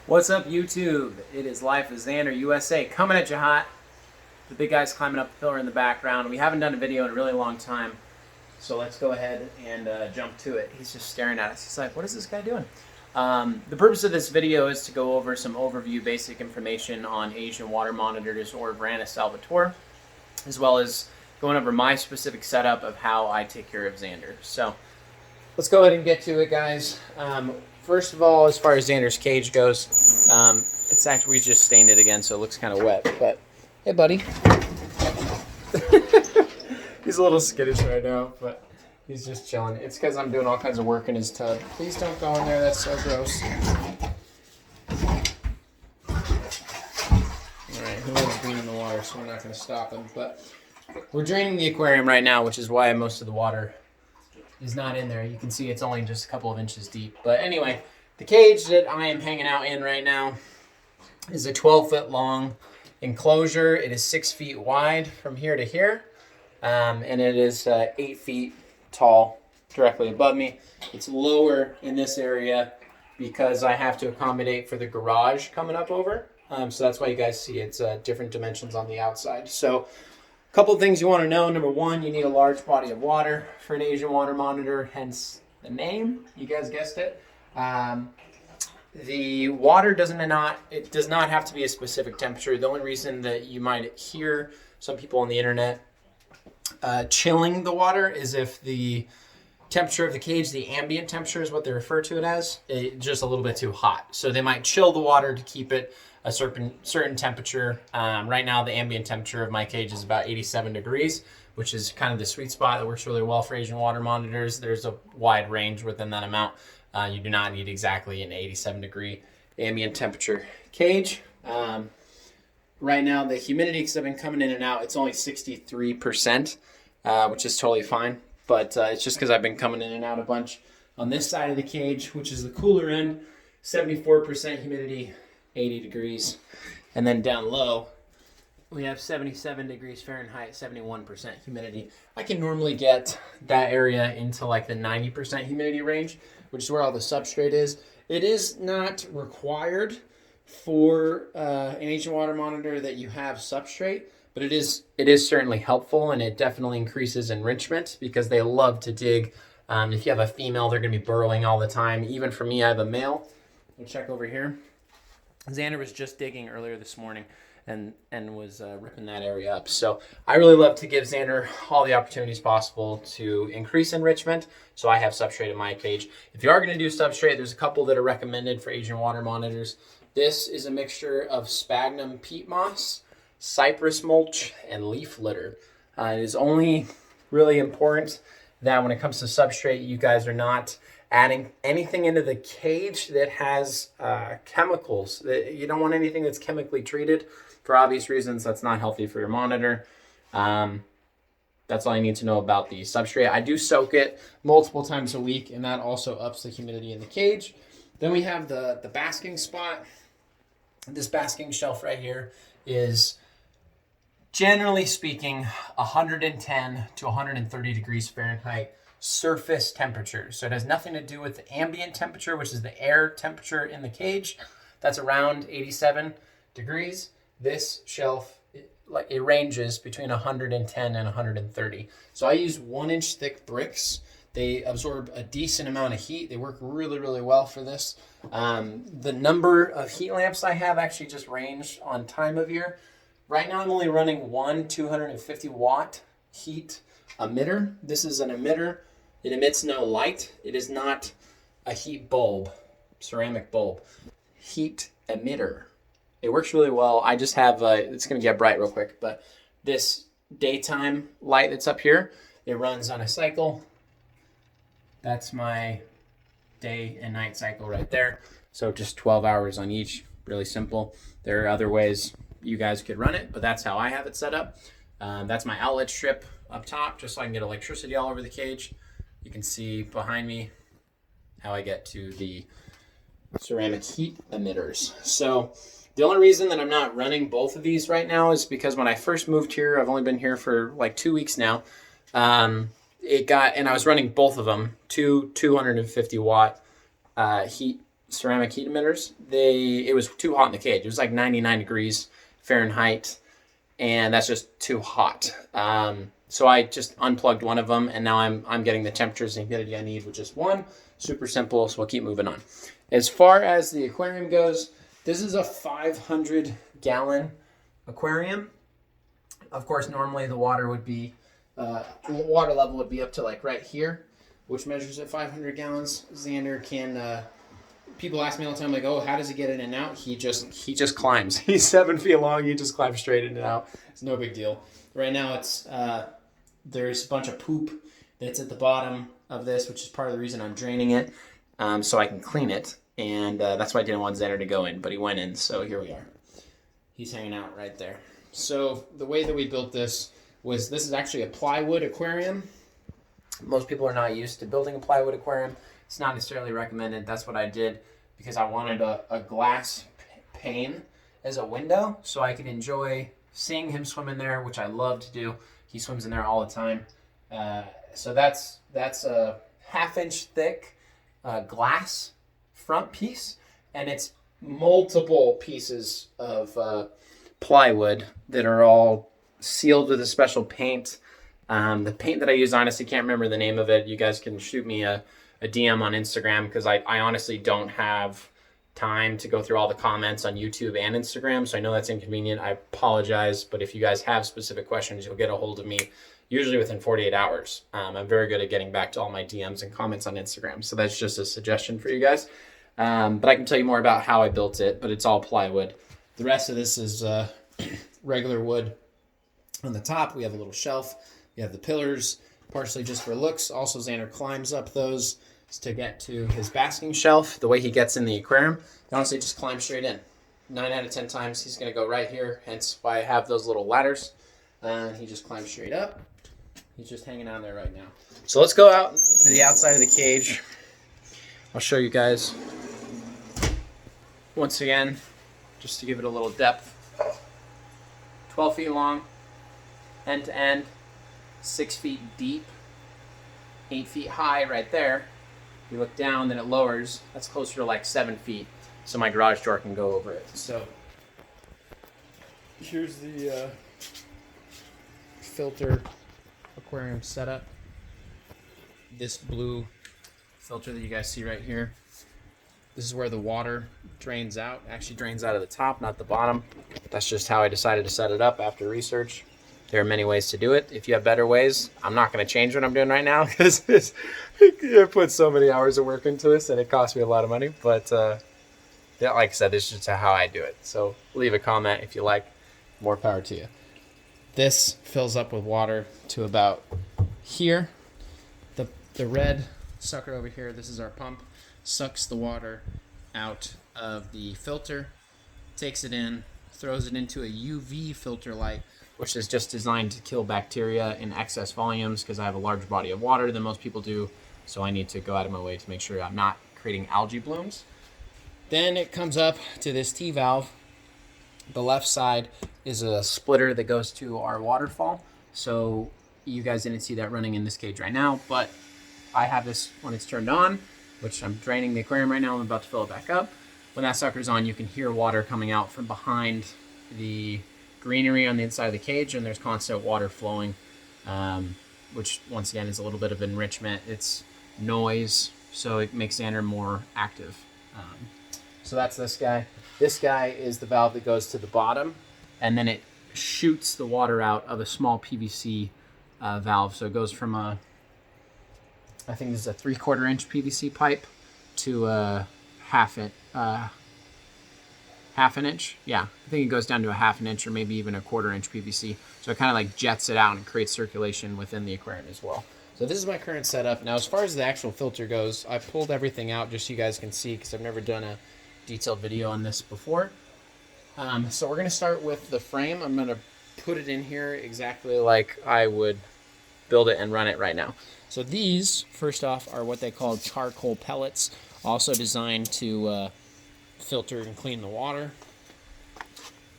What's up, YouTube? It is Life of Zander USA coming at you hot. The big guy's climbing up the pillar in the background. We haven't done a video in a really long time, so let's go ahead and jump to it. He's just staring at us. He's like, what is this guy doing? The purpose of this video is to go over some overview basic information on Asian water monitors or Varana Salvatore, as well as going over my specific setup of how I take care of Zander. So let's go ahead and get to it, guys. First of all, as far as Zander's cage goes, it's actually, we just stained it again, so it looks kind of wet. But hey, buddy. He's a little skittish right now, but he's just chilling. It's because I'm doing all kinds of work in his tub. Please don't go in there. That's so gross. All right, he loves being in the water, so we're not going to stop him. But we're draining the aquarium right now, which is why most of the water is not in there. You can see it's only just a couple of inches deep. But anyway, the cage that I am hanging out in right now is a 12-foot long enclosure. It is 6 feet wide from here to here, and it is 8 feet tall directly above me. It's lower in this area because I have to accommodate for the garage coming up over. So that's why you guys see it's different dimensions on the outside. So a couple of things you want to know. Number one, you need a large body of water for an Asian water monitor, hence the name. You guys guessed it. The water does not have to be a specific temperature. The only reason that you might hear some people on the internet chilling the water is if the temperature of the cage, the ambient temperature is what they refer to it as, it's just a little bit too hot. So they might chill the water to keep it a certain temperature. Right now, the ambient temperature of my cage is about 87 degrees, which is kind of the sweet spot that works really well for Asian water monitors. There's a wide range within that amount. You do not need exactly an 87 degree ambient temperature cage. Right now, the humidity, because I've been coming in and out, it's only 63%, which is totally fine. But it's just because I've been coming in and out a bunch. On this side of the cage, which is the cooler end, 74% humidity, 80 degrees. And then down low, we have 77 degrees Fahrenheit, 71% humidity. I can normally get that area into like the 90% humidity range, which is where all the substrate is. It is not required for an Asian water monitor that you have substrate, but it is certainly helpful, and it definitely increases enrichment because they love to dig. If you have a female, they're going to be burrowing all the time. Even for me, I have a male. We'll check over here. Zander was just digging earlier this morning and was ripping that area up. So I really love to give Zander all the opportunities possible to increase enrichment. So I have substrate in my cage. If you are going to do substrate, there's a couple that are recommended for Asian water monitors. This is a mixture of sphagnum peat moss, cypress mulch, and leaf litter. It is only really important that when it comes to substrate, you guys are not adding anything into the cage that has chemicals. You don't want anything that's chemically treated for obvious reasons. That's not healthy for your monitor. That's all you need to know about the substrate. I do soak it multiple times a week, and that also ups the humidity in the cage. Then we have the basking spot. This basking shelf right here is, generally speaking, 110 to 130 degrees Fahrenheit surface temperature. So it has nothing to do with the ambient temperature, which is the air temperature in the cage. That's around 87 degrees. This shelf, it ranges between 110 and 130. So I use 1-inch thick bricks. They absorb a decent amount of heat. They work really, really well for this. The number of heat lamps I have actually just range on time of year. Right now I'm only running one 250 watt heat emitter. This is an emitter. It emits no light. It is not a heat bulb, ceramic bulb. Heat emitter. It works really well. I just have, it's going to get bright real quick, but this daytime light that's up here, it runs on a cycle. That's my day and night cycle right there. So just 12 hours on each, really simple. There are other ways you guys could run it, but that's how I have it set up. That's my outlet strip up top, just so I can get electricity all over the cage. You can see behind me how I get to the ceramic heat emitters. So the only reason that I'm not running both of these right now is because when I first moved here, I've only been here for like 2 weeks now. And I was running both of them, two 250 watt heat ceramic heat emitters. It was too hot in the cage. It was like 99 degrees Fahrenheit, and that's just too hot. So I just unplugged one of them, and now I'm getting the temperatures and humidity I need with just one. Super simple, so we'll keep moving on. As far as the aquarium goes, this is a 500-gallon aquarium. Of course, normally the water would be, water level would be up to like right here, which measures at 500 gallons. Zander can, people ask me all the time, like, oh, how does he get in and out? He just climbs. He's 7 feet long. He just climbs straight in and out. It's no big deal. Right now, it's there's a bunch of poop that's at the bottom of this, which is part of the reason I'm draining it, so I can clean it. And that's why I didn't want Zander to go in, but he went in, so here we are. He's hanging out right there. So the way that we built this was, this is actually a plywood aquarium. Most people are not used to building a plywood aquarium. It's not necessarily recommended. That's what I did because I wanted a glass pane as a window so I could enjoy seeing him swim in there, which I love to do. He swims in there all the time. So that's a 1/2-inch thick glass front piece, and it's multiple pieces of plywood that are all sealed with a special paint. The paint that I use, honestly, can't remember the name of it. You guys can shoot me a DM on Instagram because I honestly don't have time to go through all the comments on YouTube and Instagram, so I know that's inconvenient. I apologize, but if you guys have specific questions, you'll get a hold of me usually within 48 hours. I'm very good at getting back to all my DMs and comments on Instagram, so that's just a suggestion for you guys. But I can tell you more about how I built it, but it's all plywood. The rest of this is regular wood. On the top, we have a little shelf. We have the pillars, partially just for looks. Also, Zander climbs up those to get to his basking shelf. The way he gets in the aquarium, he honestly just climbs straight in. 9 out of 10 times, he's going to go right here, hence why I have those little ladders. He just climbs straight up. He's just hanging on there right now. So let's go out to the outside of the cage. I'll show you guys once again, just to give it a little depth. 12 feet long, end to end, 6 feet deep, 8 feet high right there. If you look down, then it lowers. That's closer to like 7 feet, so my garage door can go over it. So here's the filter aquarium setup. This blue filter that you guys see right here, this is where the water drains out. Actually drains out of the top, not the bottom. That's just how I decided to set it up after research. There are many ways to do it. If you have better ways, I'm not going to change what I'm doing right now because I put so many hours of work into this and it cost me a lot of money. But yeah, like I said, this is just how I do it. So leave a comment if you like. More power to you. This fills up with water to about here. The red sucker over here, this is our pump, sucks the water out of the filter, takes it in, throws it into a UV filter light, which is just designed to kill bacteria in excess volumes because I have a large body of water than most people do, so I need to go out of my way to make sure I'm not creating algae blooms. Then it comes up to this T-valve. The left side is a splitter that goes to our waterfall, so you guys didn't see that running in this cage right now, but I have this when it's turned on, which I'm draining the aquarium right now. I'm about to fill it back up. When that sucker's on, you can hear water coming out from behind the greenery on the inside of the cage, and there's constant water flowing, which once again is a little bit of enrichment. It's noise, so it makes Zander more active. So that's this guy. This guy is the valve that goes to the bottom, and then it shoots the water out of a small PVC valve. So it goes from I think this is a 3/4 inch PVC pipe to a half an inch. Yeah, I think it goes down to a 1/2 inch or maybe even a 1/4 inch PVC. So it kind of like jets it out and creates circulation within the aquarium as well. So this is my current setup. Now, as far as the actual filter goes, I pulled everything out just so you guys can see because I've never done a detailed video on this before. So we're going to start with the frame. I'm going to put it in here exactly like I would build it and run it right now. So these, first off, are what they call charcoal pellets, also designed to filter and clean the water.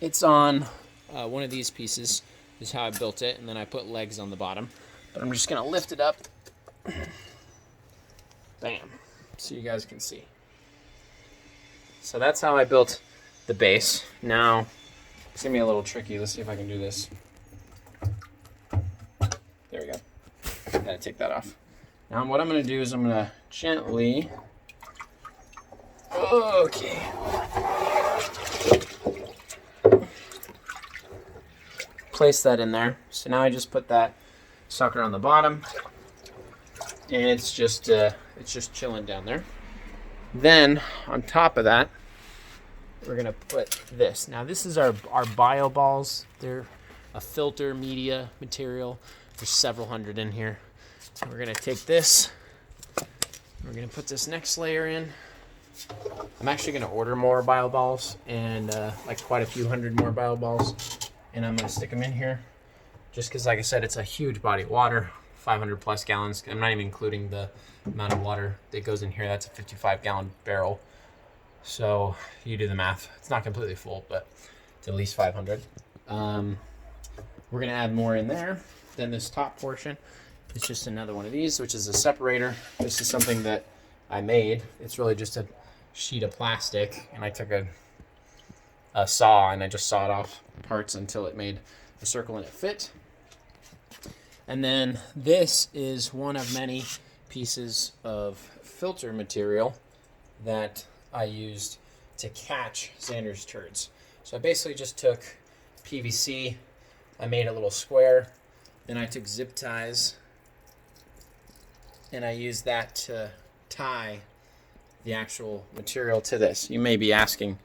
It's on one of these pieces, is how I built it, and then I put legs on the bottom. But I'm just going to lift it up. Bam. So you guys can see. So that's how I built the base. Now, it's gonna be a little tricky. Let's see if I can do this. There we go. Gotta take that off. Now what I'm gonna do is I'm gonna gently, okay. Place that in there. So now I just put that sucker on the bottom, and it's just chilling down there. Then on top of that, we're gonna put this. Now this is our bio balls. They're a filter media material. There's several hundred in here. So we're gonna take this. We're gonna put this next layer in. I'm actually gonna order more bio balls and like quite a few hundred more bio balls, and I'm gonna stick them in here. Just because, like I said, it's a huge body of water, 500 plus gallons. I'm not even including the amount of water that goes in here. That's a 55-gallon barrel. So you do the math. It's not completely full, but it's at least 500. We're gonna add more in there. Then this top portion is just another one of these, which is a separator. This is something that I made. It's really just a sheet of plastic, and I took a saw and I just sawed off parts until it made a circle and it fit. And then this is one of many pieces of filter material that I used to catch Zander's turds. So I basically just took PVC, I made a little square, then I took zip ties and I used that to tie the actual material to this. You may be asking,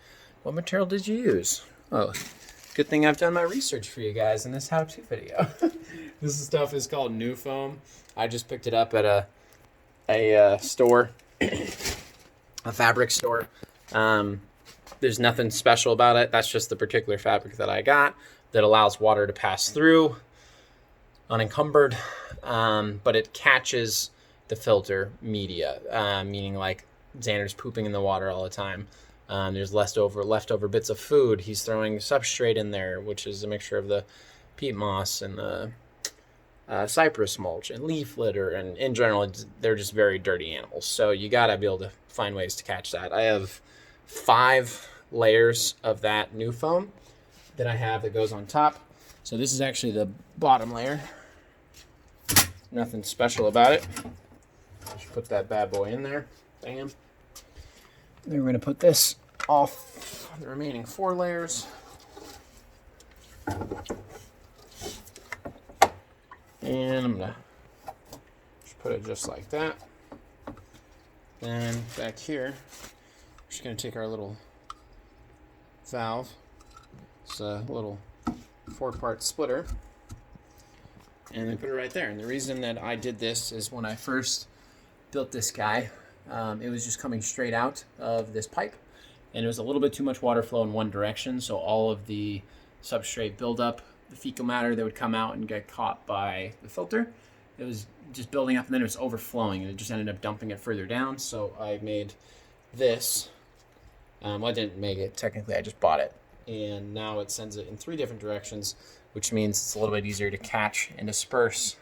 what material did you use? Oh, good thing I've done my research for you guys in this how-to video. This stuff is called New Foam. I just picked it up at a store, a fabric store. There's nothing special about it. That's just the particular fabric that I got that allows water to pass through unencumbered, but it catches the filter media, meaning like Xander's pooping in the water all the time. There's leftover bits of food. He's throwing substrate in there, which is a mixture of the peat moss and the cypress mulch and leaf litter, and in general, they're just very dirty animals. So you gotta be able to find ways to catch that. I have 5 layers of that new foam that I have that goes on top. So this is actually the bottom layer. Nothing special about it. Just put that bad boy in there. Bam. Then we're gonna put this off the remaining 4 layers. And I'm gonna just put it just like that. Then back here, we're just gonna take our little valve. It's a little 4-part splitter. And then put it right there. And the reason that I did this is when I first built this guy, it was just coming straight out of this pipe, and it was a little bit too much water flow in one direction, so all of the substrate buildup, the fecal matter that would come out and get caught by the filter, it was just building up, and then it was overflowing, and it just ended up dumping it further down. So I made this. Well, I didn't make it, technically I just bought it, and now it sends it in 3 different directions, which means it's a little bit easier to catch and disperse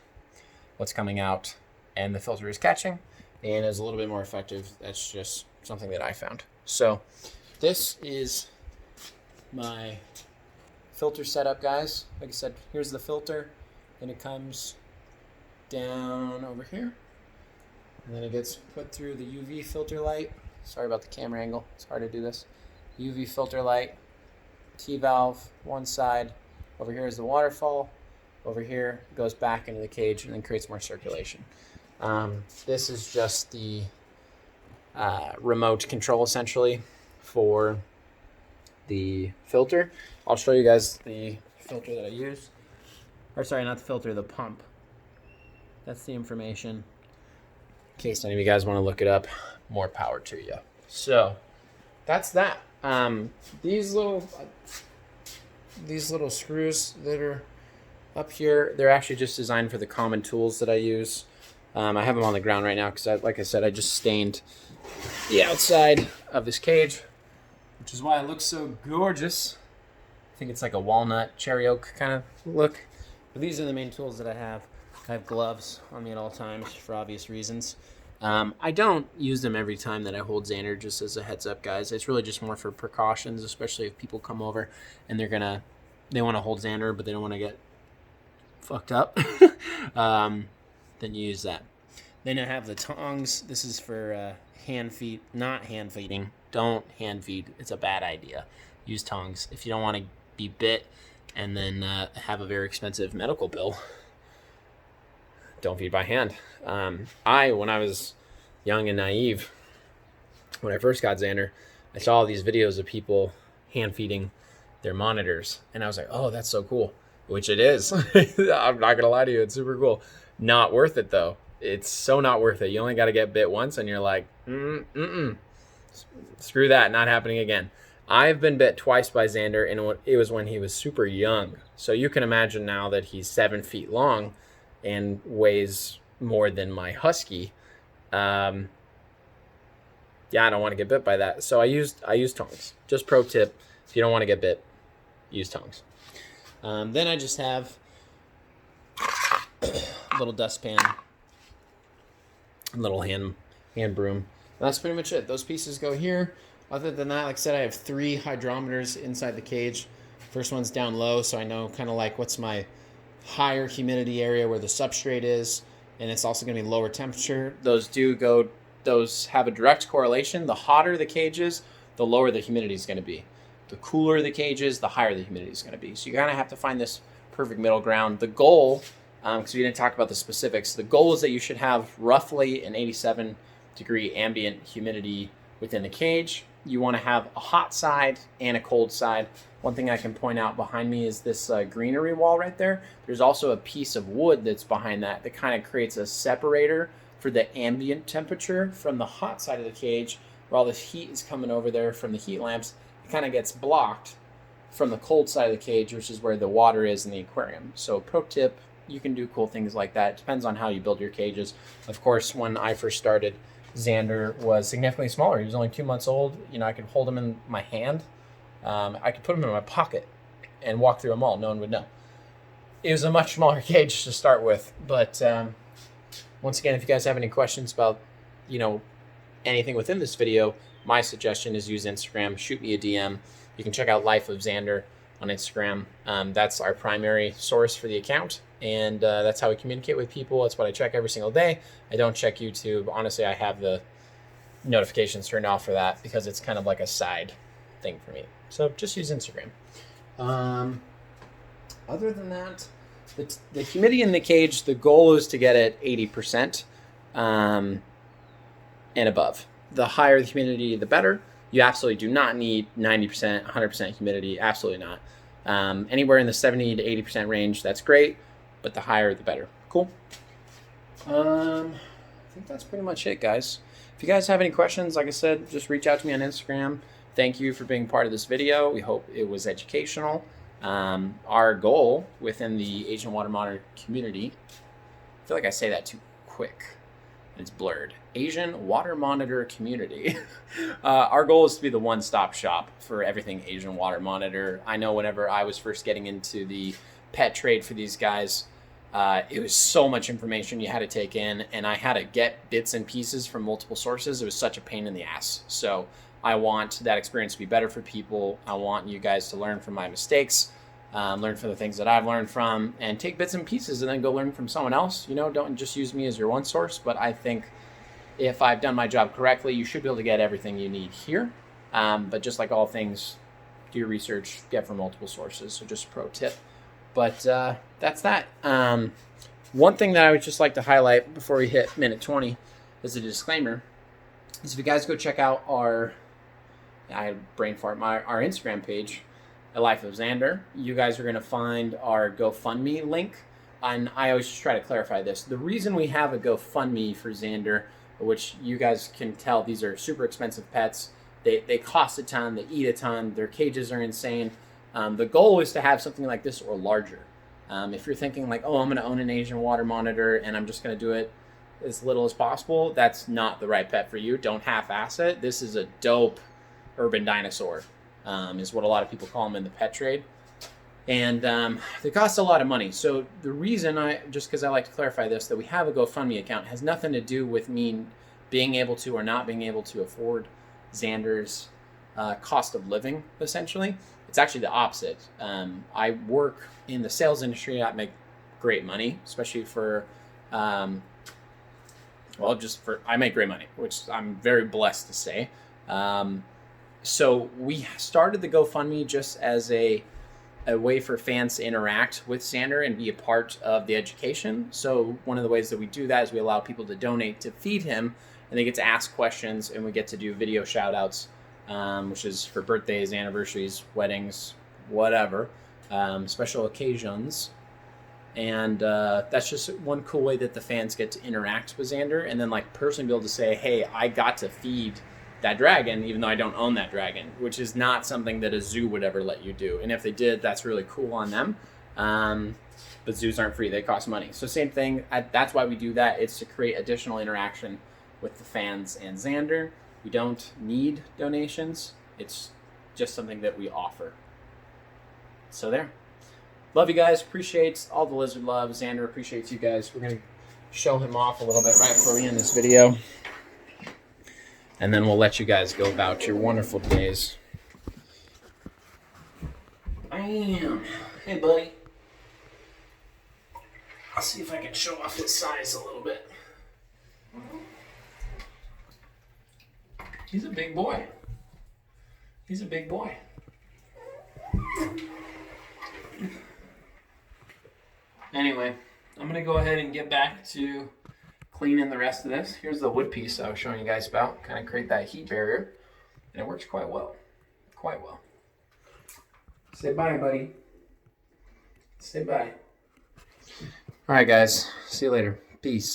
what's coming out and the filter is catching, and is a little bit more effective. That's just something that I found. So this is my filter setup, guys. Like I said, here's the filter, and it comes down over here, and then it gets put through the UV filter light. Sorry about the camera angle, it's hard to do this. UV filter light, T-valve, one side. Over here is the waterfall. Over here it goes back into the cage and then creates more circulation. This is just the remote control, essentially, for the filter. I'll show you guys the filter that I use. Or sorry, not the filter, the pump. That's the information. In case any of you guys want to look it up, more power to you. So that's that. These little screws that are up here, they're actually just designed for the common tools that I use. I have them on the ground right now because, like I said, I just stained the outside of this cage, which is why it looks so gorgeous. I think it's like a walnut, cherry oak kind of look. But these are the main tools that I have. I have gloves on me at all times for obvious reasons. I don't use them every time that I hold Zander, just as a heads up, guys. It's really just more for precautions, especially if people come over and they want to hold Zander, but they don't want to get fucked up. Then you use that. Then I have the tongs. This is for not hand feeding. Don't hand feed. It's a bad idea. Use tongs if you don't want to be bit and then have a very expensive medical bill. Don't feed by hand. When I was young and naive, when I first got Zander, I saw all these videos of people hand feeding their monitors, and I was like, oh, that's so cool, which it is. I'm not gonna lie to you, it's super cool. Not worth it though. It's so not worth it. You only got to get bit once, and you're like, screw that, not happening again. I've been bit twice by Zander, and it was when he was super young. So you can imagine now that he's 7 feet long and weighs more than my husky. Yeah, I don't want to get bit by that. So I use tongs. Just pro tip, if you don't want to get bit, use tongs. Then I just have a little dustpan, a little hand broom. That's pretty much it. Those pieces go here. Other than that, like I said, I have 3 hydrometers inside the cage. First one's down low, so I know kind of like what's my higher humidity area where the substrate is, and it's also going to be lower temperature. Those have a direct correlation. The hotter the cage is, the lower the humidity is going to be. The cooler the cage is, the higher the humidity is going to be. So you kind of have to find this perfect middle ground. The goal, because we didn't talk about the specifics, the goal is that you should have roughly an 87-degree ambient humidity within the cage. You want to have a hot side and a cold side. One thing I can point out behind me is this greenery wall right there. There's also a piece of wood that's behind that kind of creates a separator for the ambient temperature from the hot side of the cage, where all this heat is coming over there from the heat lamps. It kind of gets blocked from the cold side of the cage, which is where the water is in the aquarium. So pro tip, you can do cool things like that. It depends on how you build your cages. Of course, when I first started, Zander was significantly smaller. He was only 2 months old. You know, I could hold him in my hand. I could put him in my pocket and walk through a mall. No one would know. It was a much smaller cage to start with. But once again, if you guys have any questions about, anything within this video, my suggestion is use Instagram. Shoot me a DM. You can check out Life of Zander on Instagram. That's our primary source for the account. And that's how we communicate with people. That's what I check every single day. I don't check YouTube. Honestly, I have the notifications turned off for that because it's kind of like a side thing for me. So just use Instagram. Other than that, the humidity in the cage, the goal is to get it 80% and above. The higher the humidity, the better. You absolutely do not need 90%, 100% humidity. Absolutely not. Anywhere in the 70 to 80% range, that's great. But the higher, the better. Cool. I think that's pretty much it, guys. If you guys have any questions, like I said, just reach out to me on Instagram. Thank you for being part of this video. We hope it was educational. Our goal within the Asian water monitor community, I feel like I say that too quick. It's blurred. Asian water monitor community. Our goal is to be the one-stop shop for everything Asian water monitor. I know whenever I was first getting into the pet trade for these guys, it was so much information you had to take in, and I had to get bits and pieces from multiple sources. It was such a pain in the ass. So I want that experience to be better for people. I want you guys to learn from my mistakes, learn from the things that I've learned from, and take bits and pieces and then go learn from someone else. Don't just use me as your one source, but I think if I've done my job correctly, you should be able to get everything you need here. But just like all things, do your research, get from multiple sources. So just a pro tip. But that's that. One thing that I would just like to highlight before we hit minute 20 as a disclaimer is if you guys go check out our Instagram page, A Life of Zander, you guys are going to find our GoFundMe link. And I always just try to clarify this. The reason we have a GoFundMe for Zander, which you guys can tell these are super expensive pets, they cost a ton, they eat a ton, their cages are insane. The goal is to have something like this or larger. If you're thinking like, oh, I'm going to own an Asian water monitor and I'm just going to do it as little as possible, that's not the right pet for you. Don't half-ass it. This is a dope urban dinosaur, is what a lot of people call them in the pet trade. And they cost a lot of money. So the reason just because I like to clarify this, that we have a GoFundMe account has nothing to do with me being able to or not being able to afford Zander's cost of living, essentially. It's actually the opposite. I work in the sales industry. I make great money, especially for, I make great money, which I'm very blessed to say. So we started the GoFundMe just as a way for fans to interact with Zander and be a part of the education. So one of the ways that we do that is we allow people to donate to feed him, and they get to ask questions, and we get to do video shout outs, which is for birthdays, anniversaries, weddings, whatever, special occasions. And that's just one cool way that the fans get to interact with Zander, and then like personally be able to say, hey, I got to feed that dragon, even though I don't own that dragon, which is not something that a zoo would ever let you do. And if they did, that's really cool on them. But zoos aren't free, they cost money. So same thing, that's why we do that. It's to create additional interaction with the fans and Zander. We don't need donations. It's just something that we offer. So there. Love you guys, appreciate all the lizard love. Zander appreciates you guys. We're gonna show him off a little bit right before we end this video. And then we'll let you guys go about your wonderful days. Bam. Hey, buddy. I'll see if I can show off his size a little bit. He's a big boy. He's a big boy. Anyway, I'm going to go ahead and get back to cleaning the rest of this. Here's the wood piece I was showing you guys about. Kind of create that heat barrier. And it works quite well. Quite well. Say bye, buddy. Say bye. All right, guys. See you later. Peace.